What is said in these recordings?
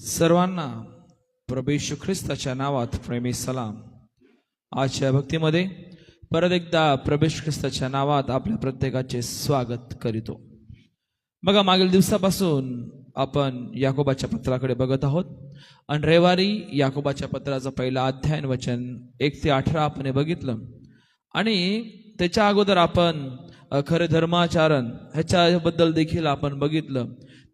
सर्वांना प्रभू येशू ख्रिस्ताच्या नावात प्रेमी सलाम. आजच्या भक्तीमध्ये परत एकदा प्रभू येशू ख्रिस्ताच्या नावात आपल्या प्रत्येकाचे स्वागत करीतो. बघा, मागील दिवसापासून आपण याकोबाच्या पत्राकडे बघत आहोत आणि रविवारी याकोबाच्या पत्राचा पहिला अध्याय वचन 1 ते 18 आपण बघितलं आणि त्याच्या अगोदर आपण खरे धर्माचरण ह्याच्याबद्दल देखील आपण बघितलं.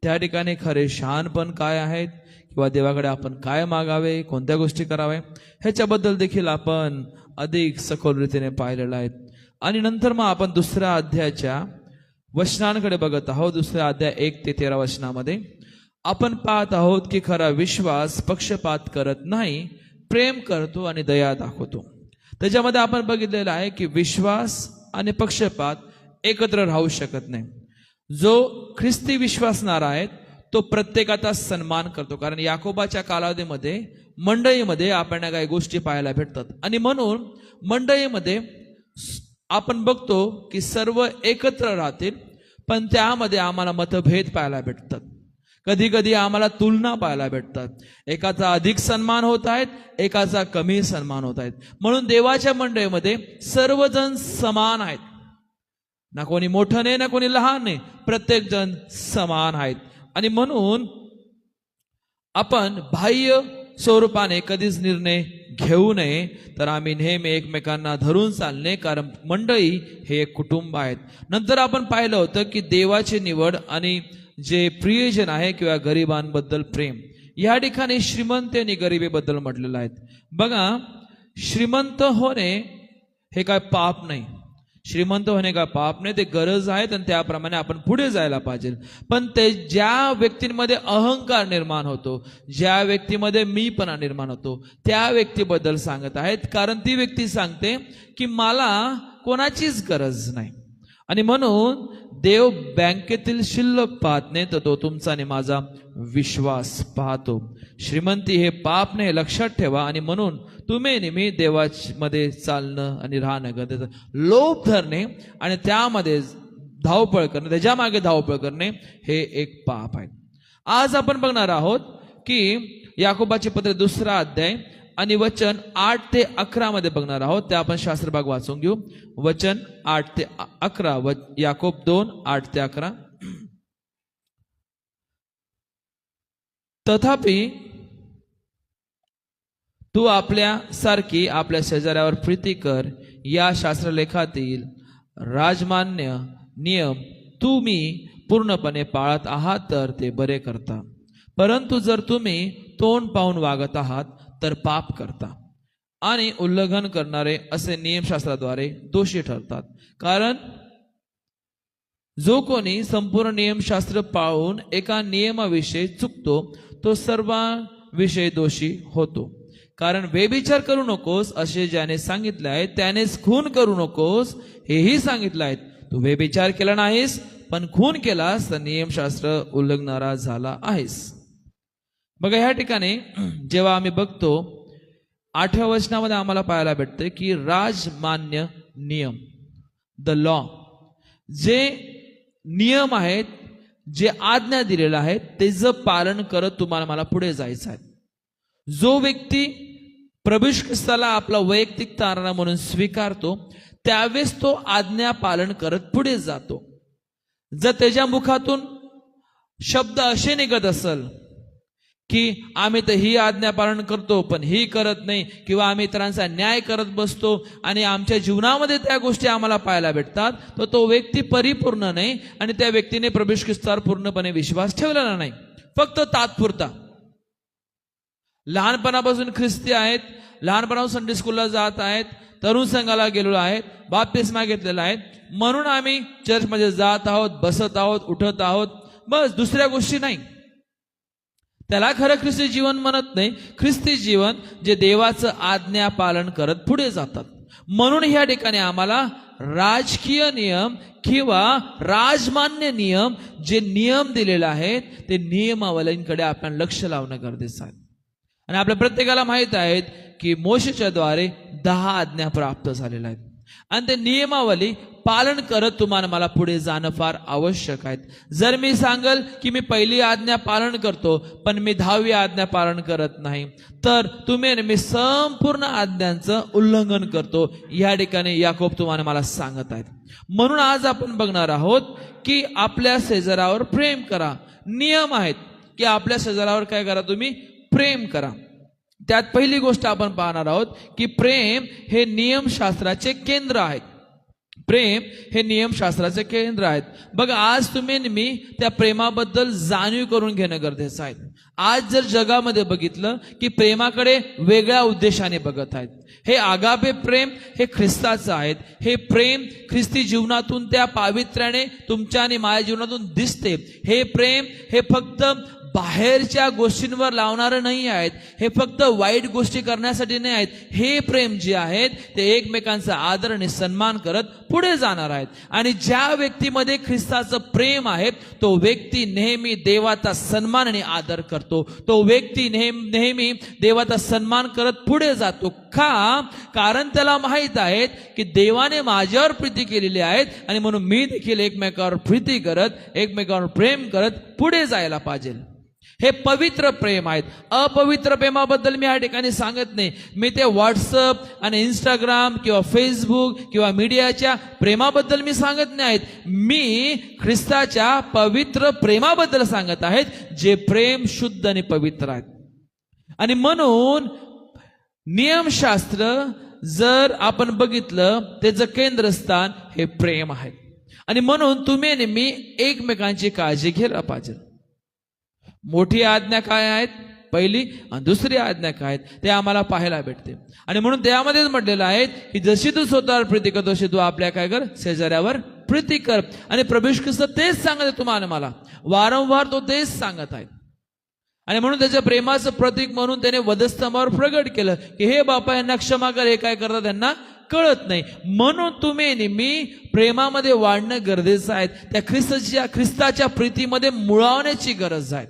त्या ठिकाणी खरे शहाणपण काय आहेत किंवा देवाकडे आपण काय मागावे, कोणत्या गोष्टी कराव्या ह्याच्याबद्दल देखील आपण अधिक सखोल रीतीने पाहिलेलं आहे. आणि नंतर मग आपण दुसऱ्या अध्यायाच्या वचनांकडे बघत आहोत. दुसऱ्या अध्याय 1 ते 13 वचनामध्ये आपण पाहत आहोत की खरा विश्वास पक्षपात करत नाही, प्रेम करतो आणि दया दाखवतो. त्याच्यामध्ये आपण बघितलेलं आहे की विश्वास आणि पक्षपात एकत्र राहू शकत नाही. जो ख्रिस्ती विश्वासणारा आहे तो प्रत्येकाचा सन्मान करतो, कारण याकोबाच्या कालावधीमध्ये मंडळीमध्ये आपल्याला काही गोष्टी पाहायला भेटतात आणि म्हणून मंडळीमध्ये आपण बघतो की सर्व एकत्र राहतील, पण त्यामध्ये आम्हाला मतभेद पाहायला भेटतात. कधी कधी आम्हाला तुलना पाहायला भेटतात. एकाचा अधिक सन्मान होत आहेत, एकाचा कमी सन्मान होत आहेत. म्हणून देवाच्या मंडळीमध्ये सर्वजण समान आहेत. ना कोणी मोठं नाही ना कोणी लहान नाही, प्रत्येक जण समान आहेत. आणि म्हणून आपण बाह्य स्वरूपाने कधीच निर्णय घेऊ नये, तर आम्ही नेहमी एकमेकांना धरून चालणे, कारण मंडळी हे एक कुटुंब आहेत. नंतर आपण पाहिलं होतं की देवाची निवड आणि जे प्रियजन आहे किंवा गरिबांबद्दल प्रेम. या ठिकाणी श्रीमंत आणि गरिबीबद्दल म्हटलेलं आहे. बघा, श्रीमंत होणे हे काय पाप नाही. श्रीमंत होणे का पाप नाही, ते गरज आहे आणि त्याप्रमाणे आपण पुढे जायला पाहिजे. पण ते ज्या व्यक्तींमध्ये अहंकार निर्माण होतो, ज्या व्यक्तीमध्ये मीपणा निर्माण होतो, त्या व्यक्तीबद्दल सांगत आहेत. कारण ती व्यक्ती सांगते की मला कोणाचीच गरज नाही आणि म्हणून देव बँकेतील शिल्लक पाहत नाही, तर तो तुमचा आणि माझा विश्वास पाहतो. श्रीमंती हे पाप नाही, लक्षात ठेवा. आणि म्हणून तुम्ही नेहमी देवामध्ये चालणं आणि राहणं गरजेचं. लोभ धरणे आणि त्यामध्ये धावपळ करणे, त्याच्या मागे धावपळ करणे हे एक पाप आहे. आज आपण बघणार आहोत की याकोबाचे पत्र दुसरा अध्याय आणि वचन 8 ते 11 मध्ये बघणार आहोत. ते आपण शास्त्रभाग वाचून घेऊ. वचन 8 ते 11, याकोब 2 8 ते 11. तथापि तू आपल्या सारखी आपल्या शेजाऱ्यावर प्रीती कर, या शास्त्रलेखातील राजमान्य नियम तुम्ही पूर्णपणे पाळत आहात तर ते बरे करता. परंतु जर तुम्ही तोंड पाहून वागत आहात तर पाप करता आणि उल्लंघन करणारे असे नियमशास्त्राद्वारे दोषी ठरतात. कारण जो कोणी संपूर्ण नियमशास्त्र पाळून एका नियमाविषयी चुकतो तो सर्वांविषयी दोषी होतो. कारण व्यभिचार करू नकोस असे ज्याने सांगितले आहे, त्यानेच खून करू नकोस हेही सांगितले आहे. तू व्यभिचार केला नाहीस, पण खून केलास तर नियमशास्त्र उल्लंघणारा झाला आहेस. बघा, या ठिकाणी जेव्हा आम्ही बघतो 8व्या वचनामध्ये आम्हाला पाहायला भेटते की राजमान्य नियम, द लॉ, जे नियम आहेत, जे आज्ञा दिलेल्या आहेत, त्याचं पालन करत तुम्हाला मला पुढे जायचं आहे. जो व्यक्ती प्रभू ख्रिस्ताला आपला वैयक्तिक तारणा म्हणून स्वीकारतो, त्यावेळेस तो आज्ञा पालन करत पुढे जातो. जर त्याच्या मुखातून शब्द असे निघत असेल की आम्ही तर ही आज्ञा पालन करतो पण ही करत नाही, किंवा आम्ही इतरांचा न्याय करत बसतो आणि आमच्या जीवनामध्ये त्या गोष्टी आम्हाला पाहायला भेटतात, तर तो व्यक्ती परिपूर्ण नाही आणि त्या व्यक्तीने प्रभू ख्रिस्तावर पूर्णपणे विश्वास ठेवलेला नाही, फक्त तात्पुरता. लहानपणापासून ख्रिस्ती आहेत, लहानपणापासून संडे स्कूलला जात आहेत, तरुण संघाला गेलेलो आहेत, बाप्तिस्मा घेतलेला आहे, म्हणून आम्ही चर्चमध्ये जात आहोत, बसत आहोत, उठत आहोत, बस, दुसऱ्या गोष्टी नाही. त्याला खरं ख्रिस्ती जीवन म्हणत नाही. ख्रिस्ती जीवन जे देवाचं आज्ञा पालन करत पुढे जातात. म्हणून ह्या ठिकाणी आम्हाला राजकीय नियम किंवा राजमान्य नियम, जे नियम दिलेले आहेत, ते नियमावलींकडे आपण लक्ष लावणं गरजेचं आहे. आणि आपल्या प्रत्येकाला माहित आहे की मोशेच्या द्वारे 10 आज्ञा प्राप्त झालेल्या आहेत. आणि ते नियमावली पालन करत तुम्हाला मला पुढे जाणं फार आवश्यक आहे. जर मी सांगल की मी पहिली आज्ञा पालन करतो पण मी 10वी आज्ञा पालन करत नाही, तर तुम्ही मी संपूर्ण आज्ञांचं उल्लंघन करतो. या ठिकाणी याकोब तुम्हाला मला सांगत आहेत. म्हणून आज आपण बघणार आहोत की आपल्या शेजारावर प्रेम करा. नियम आहेत की आपल्या शेजारावर काय करा, तुम्ही प्रेम करा. त्यात पहिली गोष्ट आपण पाहणार आहोत की प्रेम हे नियमशास्त्राचे केंद्र आहेत. प्रेम हे नियमशास्त्राचे केंद्र आहेत. बघा, आज तुम्ही मी त्या प्रेमाबद्दल जाणीव करून घेणं गरजेचं आहे. आज जर जगामध्ये बघितलं की प्रेमाकडे वेगळ्या उद्देशाने बघत आहेत. हे आगापे प्रेम हे ख्रिस्ताचं आहेत. हे प्रेम ख्रिस्ती जीवनातून त्या पावित्र्याने तुमच्या आणि माझ्या जीवनातून दिसते. हे प्रेम हे फक्त बाहेरच्या गोष्टींवर लावणारं नाही आहेत. हे फक्त वाईट गोष्टी करण्यासाठी नाही आहेत. हे प्रेम जे आहेत ते एकमेकांचा आदर आणि सन्मान करत पुढे जाणार आहेत. आणि ज्या व्यक्तीमध्ये ख्रिस्ताचं प्रेम आहे तो व्यक्ती नेहमी देवाचा सन्मान आणि आदर करतो. तो व्यक्ती नेहमी देवाचा सन्मान करत पुढे जातो. का? कारण त्याला माहित आहे की देवाने माझ्यावर प्रीती केलेली आहे आणि म्हणून मी देखील एकमेकावर प्रीती करत एकमेकावर प्रेम करत पुढे जायला पाहिजे. हे पवित्र प्रेम आहेत. अपवित्र प्रेमाबद्दल मी या ठिकाणी सांगत नाही. मी ते व्हॉट्सअप आणि इंस्टाग्राम किंवा फेसबुक किंवा मीडियाच्या प्रेमाबद्दल मी सांगत नाही आहेत. मी ख्रिस्ताच्या पवित्र प्रेमाबद्दल सांगत आहेत, जे प्रेम शुद्ध आणि पवित्र आहेत. आणि म्हणून नियमशास्त्र जर आपण बघितलं त्याचं केंद्रस्थान हे प्रेम आहे. आणि म्हणून तुम्ही आणि मी एकमेकांची काळजी घ्यायला पाहिजे. मोठी आज्ञा काय आहेत पहिली आणि दुसरी आज्ञा काय आहेत ते आम्हाला पाहायला भेटते. आणि म्हणून त्यामध्येच म्हटलेलं आहे की जशी तू स्वतःवर प्रीती करतो तशी तू आपल्या काय कर, शेजाऱ्यावर प्रीती कर. आणि प्रभू येशू ख्रिस्त तेच सांगत आहे तुम्हाला मला, वारंवार तो तेच सांगत आहे. आणि म्हणून त्याच्या प्रेमाचं प्रतीक म्हणून त्याने वधस्तंभावर प्रगट केलं की हे बापा यांना क्षमा कर, हे काय करतात त्यांना कळत नाही. म्हणून तुम्ही नेहमी प्रेमामध्ये वाढणं गरजेचं आहे. त्या ख्रिस्ताच्या प्रीतीमध्ये मुळावण्याची गरज आहे.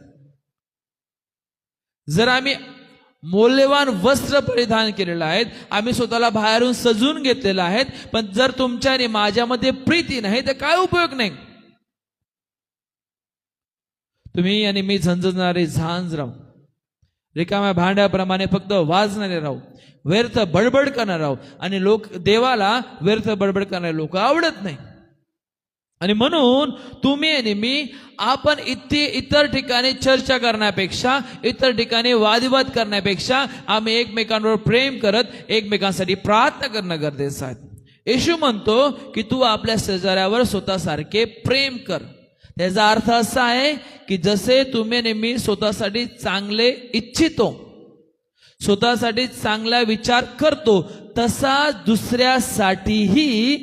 जर आम्ही मौल्यवान वस्त्र परिधान केलेलं आहे, आम्ही स्वतःला बाहेरून सजून घेतलेलं आहे, पण जर तुमच्या आणि माझ्यामध्ये प्रीती नाही तर काय उपयोग नाही. तुम्ही आणि मी झंझणारे झांज राहू, रिकाम्या भांड्याप्रमाणे फक्त वाजणारे राहू, व्यर्थ बडबड करणार राहू. आणि देवाला व्यर्थ बडबड करणारे लोक आवडत नाही. आणि म्हणून तुम्ही आणि मी आपण इतर ठिकाणी चर्चा करण्यापेक्षा, इतर ठिकाणी वादविवाद करण्यापेक्षा आम्ही एकमेकांवर प्रेम करत एकमेकांसाठी प्रार्थना करणं गरजेचं आहे. येशू म्हणतो की तू आपल्या शेजाऱ्यावर स्वतःसारखे प्रेम कर. त्याचा अर्थ असा आहे की जसे तुम्ही नेहमी स्वतःसाठी चांगले इच्छितो, स्वतःसाठी चांगला विचार करतो, तसा दुसऱ्यासाठीही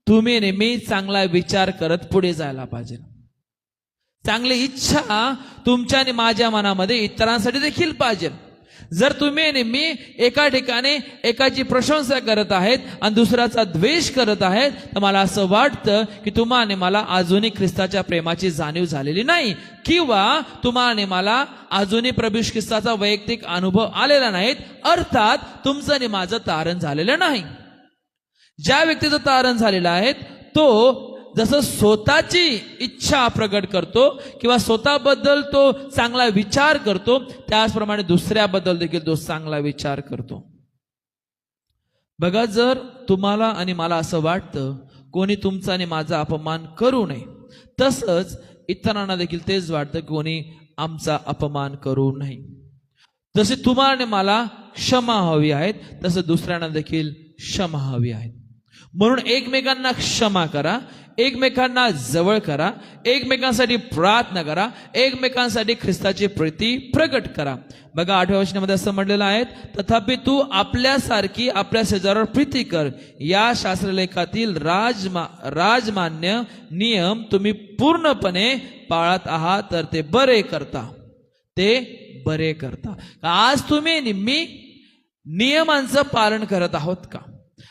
तुम्ही नेहमी चांगला विचार करत पुढे जायला पाहिजे. चांगली इच्छा तुमच्या आणि माझ्या मनामध्ये इतरांसाठी देखील पाहिजे. जर तुम्ही नेहमी एका ठिकाणी एकाची प्रशंसा करत आहेत आणि दुसऱ्याचा द्वेष करत आहेत तर मला असं वाटतं की तुम्हाला आणि मला अजूनही ख्रिस्ताच्या प्रेमाची जाणीव झालेली नाही, किंवा तुम्हाला आणि मला अजूनही प्रभू येशू ख्रिस्ताचा वैयक्तिक अनुभव आलेला नाही. अर्थात तुमचं आणि माझं तारण झालेलं नाही. ज्या व्यक्तीचं तारण झालेलं आहे तो जसं स्वतःची इच्छा प्रकट करतो किंवा स्वतःबद्दल तो चांगला विचार करतो, त्याचप्रमाणे दुसऱ्याबद्दल देखील तो चांगला विचार करतो. बघा, जर तुम्हाला आणि मला असं वाटतं कोणी तुमचा आणि माझा अपमान करू नये, तसंच इतरांना देखील तेच वाटतं की कोणी आमचा अपमान करू नये. जसे तुम्हाला आणि मला क्षमा हवी आहे तसं दुसऱ्यांना देखील क्षमा हवी आहे. म्हणून एकमेकांना क्षमा करा, एकमेकांना जवळ करा, एकमेकांसाठी प्रार्थना करा, एकमेकांसाठी ख्रिस्ताची प्रीती प्रकट करा. बघा 8व्या वचनामध्ये असं म्हटलेलं आहे, तथापि तू आपल्यासारखी आपल्या शेजाऱ्यावर प्रीती कर. या शास्त्रलेखातील राजमान्य नियम तुम्ही पूर्णपणे पाळत आहात तर ते बरे करता. ते बरे करता. आज तुम्ही मी नियमांचं पालन करत आहोत का?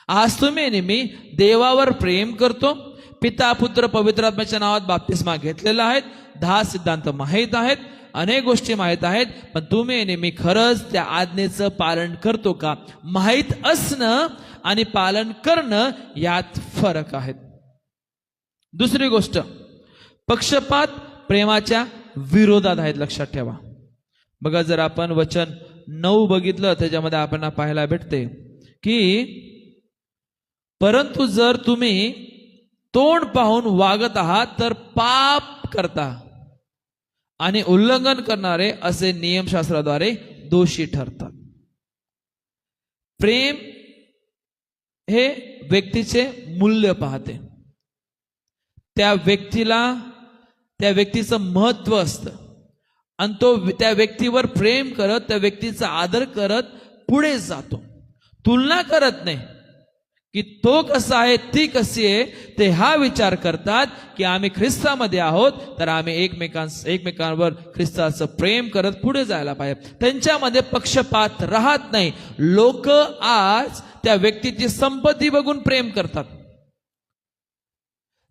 आज तुम्ही नेहमी देवावर प्रेम करतो, पिता पुत्र पवित्र आत्म्याच्या नावात बाप्तिस्मा घेतलेला आहे, 10 सिद्धांत माहीत आहेत, अनेक गोष्टी माहीत आहेत, पण तुम्ही नेहमी खरंच त्या आज्ञेचं पालन करतो का? माहीत असणं आणि पालन करणं यात फरक आहे. दुसरी गोष्ट, पक्षपात प्रेमाच्या विरोधात आहेत, लक्षात ठेवा. बघा, जर आपण वचन 9 बघितलं त्याच्यामध्ये आपल्याला पाहायला भेटते की परंतु जर तुम्ही तोंड पाहून वागत आहात तर पाप करता आणि उल्लंघन करणारे असे नियमशास्त्राद्वारे दोषी ठरतात. प्रेम हे व्यक्तीचे मूल्य पाहते, त्या व्यक्तीचं महत्व असतं आणि तो त्या व्यक्तीवर प्रेम करत, त्या व्यक्तीचा आदर करत पुढे जातो. तुलना करत नाही की तो कसा आहे, ती कशी आहे. ते हा विचार करतात की आम्ही ख्रिस्तामध्ये आहोत तर आम्ही एकमेकांवर ख्रिस्ताचं प्रेम करत पुढे जायला पाहिजे. त्यांच्यामध्ये पक्षपात राहत नाही. लोक आज त्या व्यक्तीची संपत्ती बघून प्रेम करतात.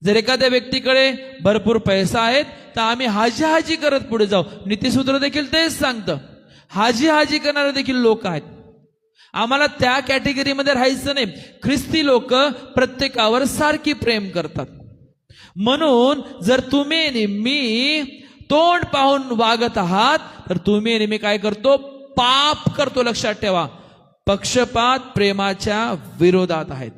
जर एखाद्या व्यक्तीकडे भरपूर पैसा आहे तर आम्ही हाजी करत पुढे जाऊ. नीतिसूत्र देखील तेच सांगतं. हाजी करणारे देखील लोक आहेत. आम्हाला त्या कॅटेगरीमध्ये राहायचं नाही. ख्रिस्ती लोक प्रत्येकावर सारखी प्रेम करतात. म्हणून जर तुम्ही आणि मी तोंड पाहून वागत आहात तर तुम्ही आणि मी काय करतो, पाप करतो. लक्षात ठेवा, पक्षपात प्रेमाच्या विरोधात आहेत.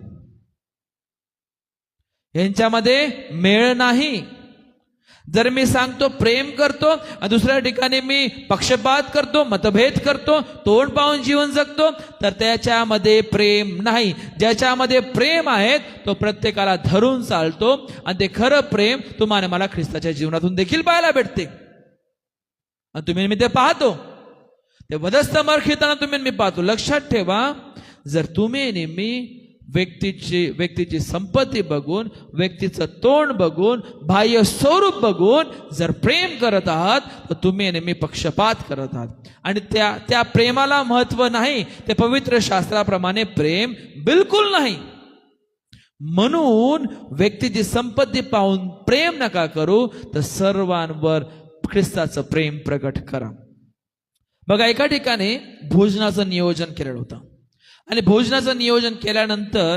यांच्यामध्ये मेळ नाही. जर मी सांगतो प्रेम करतो आणि दुसऱ्या ठिकाणी मी पक्षपात करतो, मतभेद करतो, तोंड पाहून जीवन जगतो, तर त्याच्यामध्ये प्रेम नाही. ज्याच्यामध्ये प्रेम आहे तो प्रत्येकाला धरून चालतो आणि ते खरं प्रेम तुम्हाला मला ख्रिस्ताच्या जीवनातून देखील पाहायला भेटते. आणि तुम्ही मी ते पाहतो, ते वधस्त मर खेळताना तुम्ही मी पाहतो. लक्षात ठेवा, जर तुम्ही नेहमी व्यक्तीची संपत्ती बघून, व्यक्तीचं तोंड बघून, बाह्य स्वरूप बघून जर प्रेम करत आहात तर तुम्ही नेहमी पक्षपात करत आहात. आणि त्या प्रेमाला महत्व नाही. ते पवित्र शास्त्राप्रमाणे प्रेम बिलकुल नाही. म्हणून व्यक्तीची संपत्ती पाहून प्रेम नका करू, तर सर्वांवर ख्रिस्ताचं प्रेम प्रगट करा. बघा, एका ठिकाणी भोजनाचं नियोजन केलेलं होतं आणि भोजनाचं नियोजन केल्यानंतर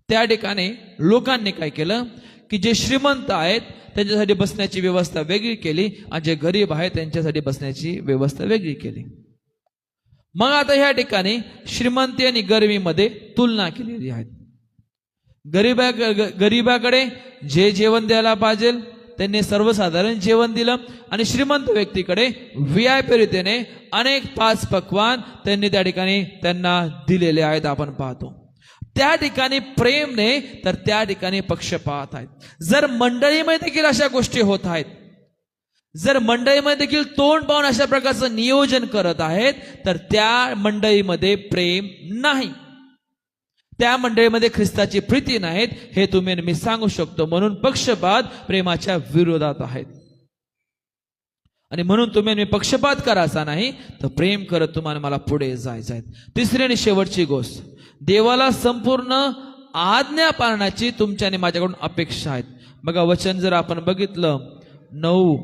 त्या ठिकाणी लोकांनी काय केलं की जे श्रीमंत आहेत त्यांच्यासाठी बसण्याची व्यवस्था वेगळी केली आणि जे गरीब आहेत त्यांच्यासाठी बसण्याची व्यवस्था वेगळी केली. मग आता ह्या ठिकाणी श्रीमंती आणि गरिबीमध्ये तुलना केलेली आहे. गरीबाकडे जे जेवण द्यायला पाहिजे त्यांनी सर्वसाधारण जेवण दिलं आणि श्रीमंत व्यक्तीकडे VIP रीतीने अनेक 5 पक्वान त्यांनी त्या ठिकाणी त्यांना दिलेले आहेत. आपण पाहतो त्या ठिकाणी प्रेम नाही तर त्या ठिकाणी पक्षपात आहेत. जर मंडळीमध्ये देखील अशा गोष्टी होत आहेत, जर मंडळीमध्ये देखील तोंड पाहून अशा प्रकारचं नियोजन करत आहेत तर त्या मंडळीमध्ये प्रेम नाही, त्या मंडळीमध्ये ख्रिस्ताची प्रीती नाहीत, हे तुम्ही मी सांगू शकतो. म्हणून पक्षपात प्रेमाच्या विरोधात आहेत. आणि म्हणून तुम्ही मी पक्षपात करायचा नाही तर प्रेम करत तुम्हाला मला पुढे जायचं आहे. तिसरी आणि शेवटची गोष्ट, देवाला संपूर्ण आज्ञा पाळण्याची तुमच्या आणि माझ्याकडून अपेक्षा आहेत. बघा, वचन जर आपण बघितलं 9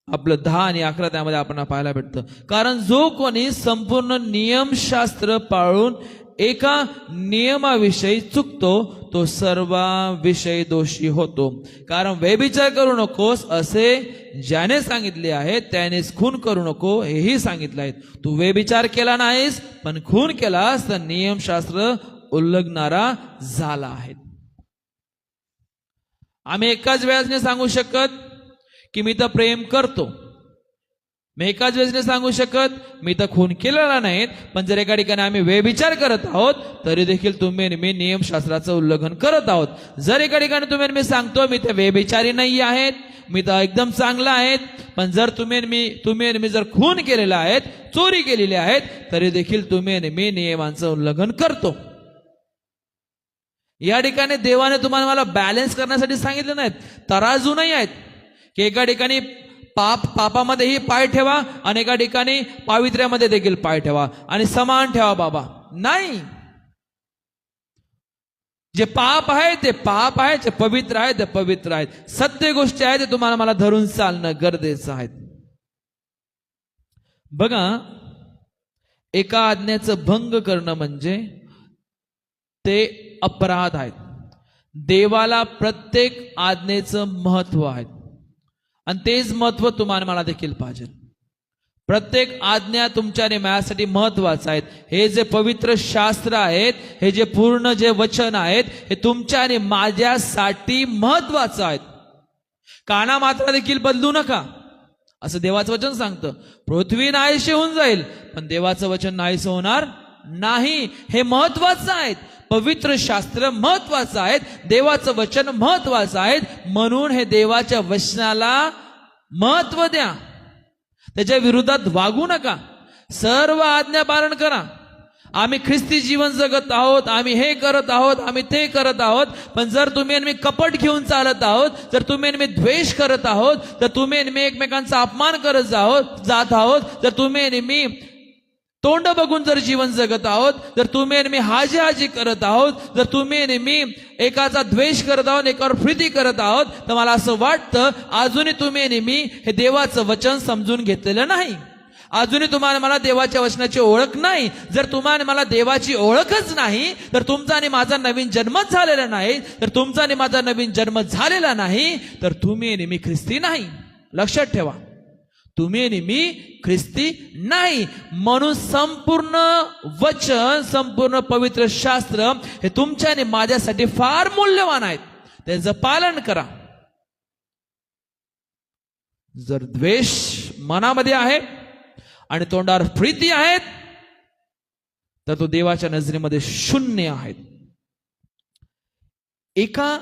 आपलं 10 आणि 11 त्यामध्ये आपण पाहायला भेटतं. कारण जो कोणी संपूर्ण नियमशास्त्र पाळून एका नियमाविषयी चुकतो तो सर्वांविषयी दोषी होतो. कारण व्यभिचार करू नकोस असे ज्याने सांगितले आहे त्यानेच खून करू नको हेही सांगितले आहे. तू व्यभिचार केला नाहीस पण खून केलास तर नियमशास्त्र उल्लंघणारा झाला आहे. आम्ही एकाच वेळेस सांगू शकत की मी तर प्रेम करतो, मी एकाच वेळेस सांगू शकत मी तर खून केलेला नाहीत, पण जर एका ठिकाणी आम्ही व्यभिचार करत आहोत तरी देखील तुम्ही मी नियमशास्त्राचं उल्लंघन करत आहोत. जर एका ठिकाणी तुम्ही मी सांगतो मी ते व्यभिचारी नाही आहेत, मी तर एकदम चांगला आहेत, पण जर तुम्ही मी जर खून केलेला आहेत, चोरी केलेली आहेत, तरी देखील तुम्ही मी नियमांचं उल्लंघन करतो. या ठिकाणी देवाने तुम्हाला मला बॅलन्स करण्यासाठी सांगितलं नाहीत, तराजू नाही आहेत की एका ठिकाणी पापामध्येही पाय ठेवा आणि एका ठिकाणी पावित्र्यामध्ये देखील पाय ठेवा आणि समान ठेवा. बाबा नाही, जे पाप आहे ते पाप आहे, जे पवित्र आहे ते पवित्र आहेत. सत्य गोष्टी आहेत ते तुम्हाला मला धरून चालणं गरजेचं आहे. बघा, एका आज्ञेचं भंग करणं म्हणजे ते अपराध आहेत. देवाला प्रत्येक आज्ञेचं महत्व आहे आणि तेच महत्व तुम्हाला मला देखील पाहिजे. प्रत्येक आज्ञा तुमच्या आणि माझ्यासाठी महत्वाचं आहेत. हे जे पवित्र शास्त्र आहेत, हे जे पूर्ण जे वचन आहेत, हे तुमच्या आणि माझ्यासाठी महत्वाचं आहेत. काना मात्रा देखील बदलू नका असं देवाचं वचन सांगतं. पृथ्वी नाहीशी होऊन जाईल पण देवाचं वचन नाहीसं होणार नाही. हे महत्वाचं आहे. पवित्र शास्त्र महत्वाचं आहे, देवाचं वचन महत्वाचं आहे. म्हणून हे देवाच्या वचनाला महत्व द्या. त्याच्या विरोधात वागू नका. सर्व आज्ञा पालन करा. आम्ही ख्रिस्ती जीवन जगत आहोत, आम्ही हे करत आहोत, आम्ही ते करत आहोत. पण जर तुम्ही आणि मी कपट घेऊन चालत आहोत, जर तुम्ही आणि मी द्वेष करत आहोत, जर तुम्ही आणि मी एकमेकांचा अपमान करत जात आहोत, जर तुम्ही आणि मी तोंड बघून जर जीवन जगत आहोत, जर तुम्ही आणि मी हाजी हाजी करत आहोत, जर तुम्ही आणि मी एकाचा द्वेष करत आहोत, एकावर प्रीती करत आहोत, तर मला असं वाटतं अजूनही तुम्ही आणि मी हे देवाचं वचन समजून घेतलेलं नाही. अजूनही तुम्हाला मला देवाच्या वचनाची ओळख नाही. जर तुम्हाला मला देवाची ओळखच नाही, तर तुमचा आणि माझा नवीन जन्मच झालेला नाही, तर तुमचा आणि माझा नवीन जन्म झालेला नाही, तर तुम्ही आणि मी ख्रिस्ती नाही. लक्षात ठेवा, तुम्ही आणि मी ख्रिस्ती नाही. म्हणून संपूर्ण वचन, संपूर्ण पवित्र शास्त्र हे तुमच्या आणि माझ्यासाठी फार मूल्यवान आहेत. त्याचं पालन करा. जर द्वेष मनामध्ये आहे आणि तोंडावर प्रीती आहेत, तर तो देवाच्या नजरेमध्ये शून्य आहेत. एका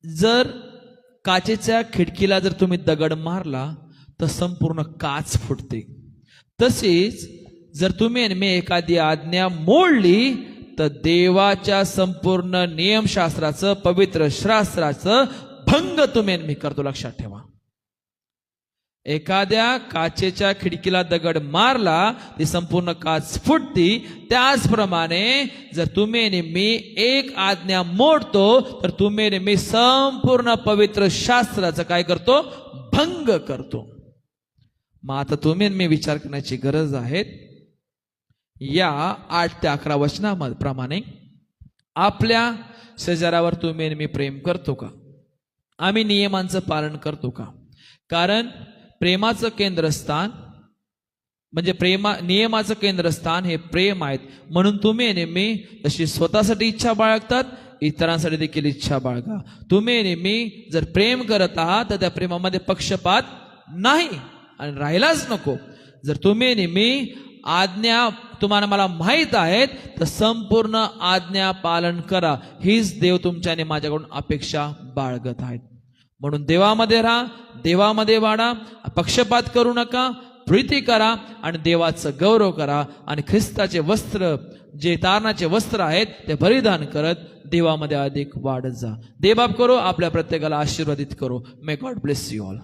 जर काचेच्या खिडकीला जर तुम्ही दगड मारला तर संपूर्ण काच फुटते. तसेच जर तुम्ही आणि मी एखादी आज्ञा मोडली तर देवाच्या संपूर्ण नियमशास्त्राचं, पवित्र शास्त्राचं भंग तुम्ही आणि मी करतो. लक्षात ठेवा, एखाद्या काचेच्या खिडकीला दगड मारला ती संपूर्ण काच फुटती. त्याचप्रमाणे जर तुम्ही आणि मी एक आज्ञा मोडतो तर तुम्ही आणि मी संपूर्ण पवित्र शास्त्राचं काय करतो? भंग करतो. मग आता तुम्ही आणि मी विचार करण्याची गरज आहे. या 8 ते 11 वचनाप्रमाणे आपल्या शेजाऱ्यावर तुम्ही आणि मी प्रेम करतो का? आम्ही नियमांचं पालन करतो का? कारण प्रेमाचं केंद्रस्थान म्हणजे नियमाचं केंद्रस्थान हे प्रेम आहेत. म्हणून तुम्ही आणि मी जशी स्वतःसाठी इच्छा बाळगतात, इतरांसाठी देखील इच्छा बाळगा. तुम्ही आणि मी जर प्रेम करत आहात तर त्या प्रेमामध्ये पक्षपात नाही आणि राहिलाच नको. जर तुम्ही आणि मी आज्ञा तुम्हाला मला माहित आहेत तर संपूर्ण आज्ञा पालन करा. हीच देव तुमच्या आणि माझ्याकडून अपेक्षा बाळगत आहेत. म्हणून देवामध्ये राहा, देवामध्ये वाढा, पक्षपात करू नका, प्रीती करा आणि देवाचं गौरव करा. आणि ख्रिस्ताचे वस्त्र, जे तारणाचे वस्त्र आहेत, ते परिधान करत देवामध्ये अधिक वाढत जा. देवबाप करो आपल्या प्रत्येकाला आशीर्वादित करो. May God bless you all.